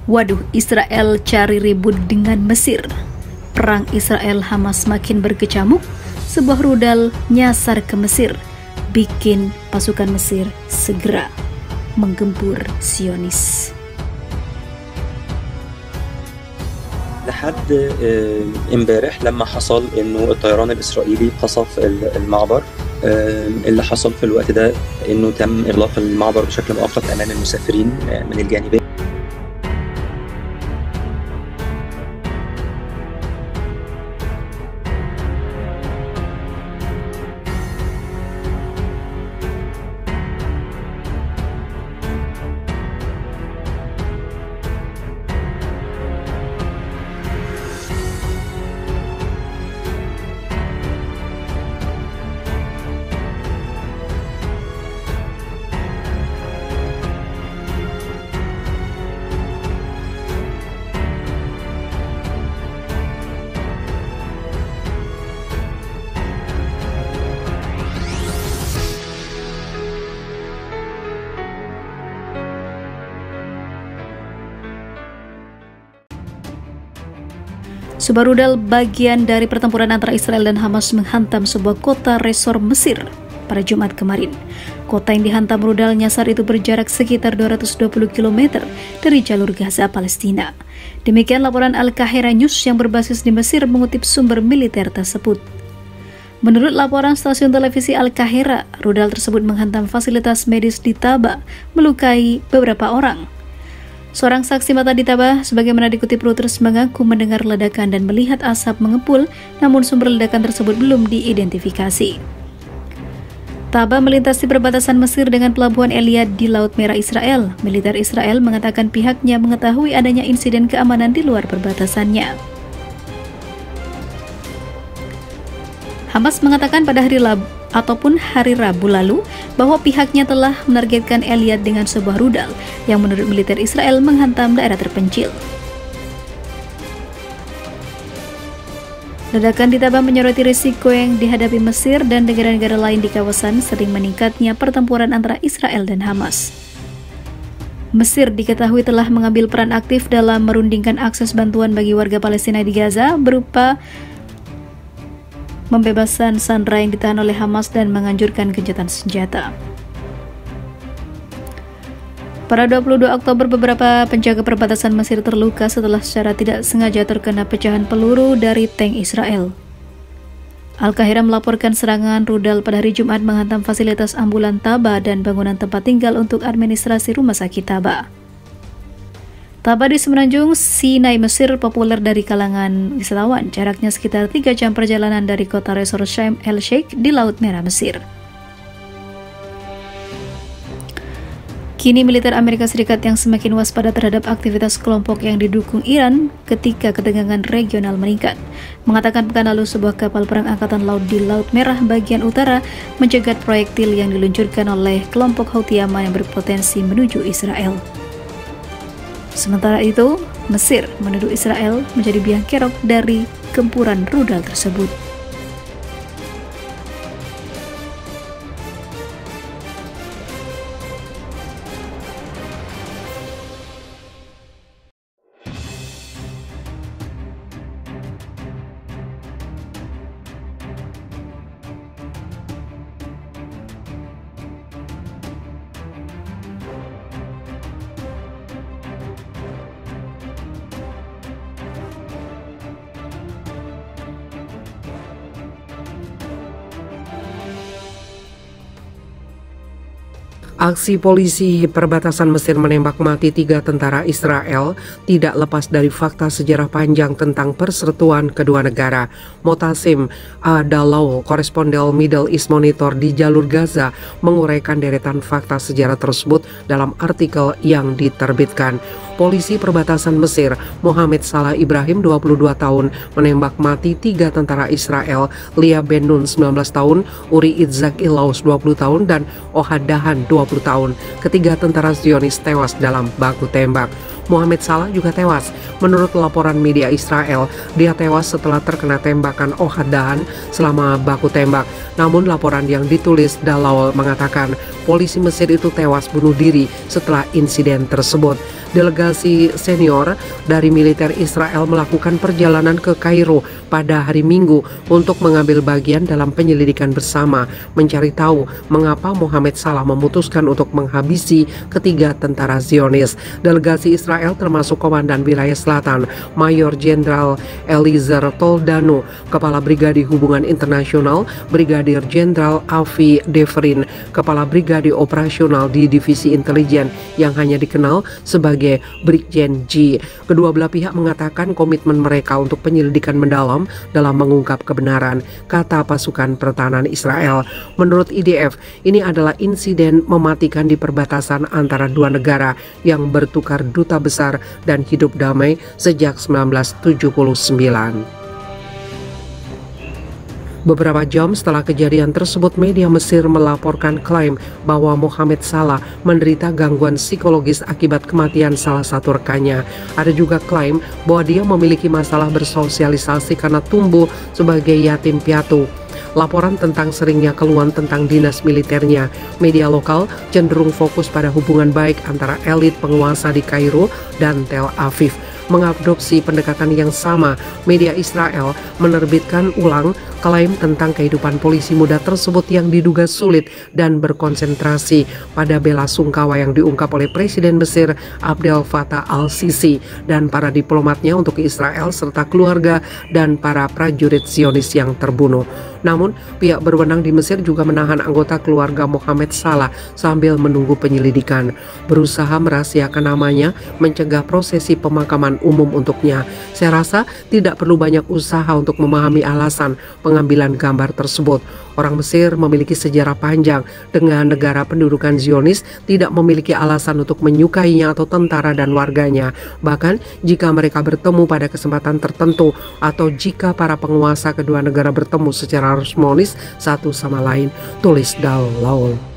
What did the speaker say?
Waduh, Israel cari ribut dengan Mesir. Perang Israel-Hamas makin berkecamuk. Sebuah rudal nyasar ke Mesir, bikin pasukan Mesir segera menggempur Zionis. لحد امبارح لما حصل انه الطيران الاسرائيلي قصف المعبر، اللي حصل في الوقت ده انه تم اغلاق المعبر بشكل مؤقت امام المسافرين من الجانبين. Sebuah rudal bagian dari pertempuran antara Israel dan Hamas menghantam sebuah kota resor Mesir pada Jumat kemarin. Kota yang dihantam rudal nyasar itu berjarak sekitar 220 km dari jalur Gaza, Palestina. Demikian laporan Al-Qahira News yang berbasis di Mesir mengutip sumber militer tersebut. Menurut laporan stasiun televisi Al-Qahira, rudal tersebut menghantam fasilitas medis di Taba, melukai beberapa orang. Seorang saksi mata di Taba, sebagaimana dikutip Reuters, mengaku mendengar ledakan dan melihat asap mengepul, namun sumber ledakan tersebut belum diidentifikasi. Taba melintasi perbatasan Mesir dengan pelabuhan Eliad di Laut Merah Israel. Militer Israel mengatakan pihaknya mengetahui adanya insiden keamanan di luar perbatasannya. Hamas mengatakan pada hari Rabu lalu bahwa pihaknya telah menargetkan Eliad dengan sebuah rudal yang menurut militer Israel menghantam daerah terpencil. Ledakan di Taba menyoroti risiko yang dihadapi Mesir dan negara-negara lain di kawasan sering meningkatnya pertempuran antara Israel dan Hamas. Mesir diketahui telah mengambil peran aktif dalam merundingkan akses bantuan bagi warga Palestina di Gaza berupa pembebasan sandera yang ditahan oleh Hamas dan menganjurkan gencatan senjata. Pada 22 Oktober, beberapa penjaga perbatasan Mesir terluka setelah secara tidak sengaja terkena pecahan peluru dari tank Israel. Al-Qahira melaporkan serangan rudal pada hari Jumat menghantam fasilitas ambulan Taba dan bangunan tempat tinggal untuk administrasi rumah sakit Taba. Taba di semenanjung Sinai Mesir populer dari kalangan wisatawan, jaraknya sekitar 3 jam perjalanan dari kota resor Sharm el-Sheikh di Laut Merah Mesir. Kini militer Amerika Serikat yang semakin waspada terhadap aktivitas kelompok yang didukung Iran ketika ketegangan regional meningkat, mengatakan pekan lalu sebuah kapal perang angkatan laut di Laut Merah bagian utara mencegat proyektil yang diluncurkan oleh kelompok Houthi Yaman yang berpotensi menuju Israel. Sementara itu, Mesir menuduh Israel menjadi biang kerok dari gempuran rudal tersebut. Aksi polisi perbatasan Mesir menembak mati 3 tentara Israel tidak lepas dari fakta sejarah panjang tentang persertuan kedua negara. Motasim Adalau, korespondel Middle East Monitor di jalur Gaza, menguraikan deretan fakta sejarah tersebut dalam artikel yang diterbitkan. Polisi perbatasan Mesir, Mohamed Salah Ibrahim 22 tahun, menembak mati 3 tentara Israel, Lia Ben Nun 19 tahun, Uri Itzhak Ilaus 20 tahun, dan Ohad Dahan 20 tahun. Ketiga tentara Zionis tewas dalam baku tembak. Mohamed Salah juga tewas. Menurut laporan media Israel, dia tewas setelah terkena tembakan Ohad Dahan selama baku tembak. Namun laporan yang ditulis Dalal mengatakan polisi Mesir itu tewas bunuh diri setelah insiden tersebut. Delegasi senior dari militer Israel melakukan perjalanan ke Kairo pada hari Minggu untuk mengambil bagian dalam penyelidikan bersama, mencari tahu mengapa Mohamed Salah memutuskan untuk menghabisi ketiga tentara Zionis. Delegasi Israel termasuk Komandan Wilayah Selatan, Mayor Jenderal Eliezer Toldano, Kepala Brigade Hubungan Internasional, Brigadir Jenderal Avi Deverin, Kepala Brigade Operasional di Divisi Intelijen yang hanya dikenal sebagai Brigjen G. Kedua belah pihak mengatakan komitmen mereka untuk penyelidikan mendalam dalam mengungkap kebenaran, kata pasukan pertahanan Israel. Menurut IDF, ini adalah insiden mematikan di perbatasan antara dua negara yang bertukar duta besar dan hidup damai sejak 1979. Beberapa jam setelah kejadian tersebut, media Mesir melaporkan klaim bahwa Mohamed Salah menderita gangguan psikologis akibat kematian salah satu rekannya. Ada juga klaim bahwa dia memiliki masalah bersosialisasi karena tumbuh sebagai yatim piatu. Laporan tentang seringnya keluhan tentang dinas militernya. Media lokal cenderung fokus pada hubungan baik antara elit penguasa di Kairo dan Tel Aviv. Mengadopsi pendekatan yang sama, media Israel menerbitkan ulang klaim tentang kehidupan polisi muda tersebut yang diduga sulit dan berkonsentrasi pada bela sungkawa yang diungkap oleh Presiden Mesir Abdel Fattah al-Sisi dan para diplomatnya untuk Israel serta keluarga dan para prajurit Zionis yang terbunuh. Namun, pihak berwenang di Mesir juga menahan anggota keluarga Mohamed Salah sambil menunggu penyelidikan, berusaha merahasiakan namanya, mencegah prosesi pemakaman umum untuknya. Saya rasa tidak perlu banyak usaha untuk memahami alasan pengambilan gambar tersebut. Orang Mesir memiliki sejarah panjang dengan negara pendudukan Zionis tidak memiliki alasan untuk menyukainya atau tentara dan warganya. Bahkan jika mereka bertemu pada kesempatan tertentu atau jika para penguasa kedua negara bertemu secara harmonis satu sama lain, tulis Dalal.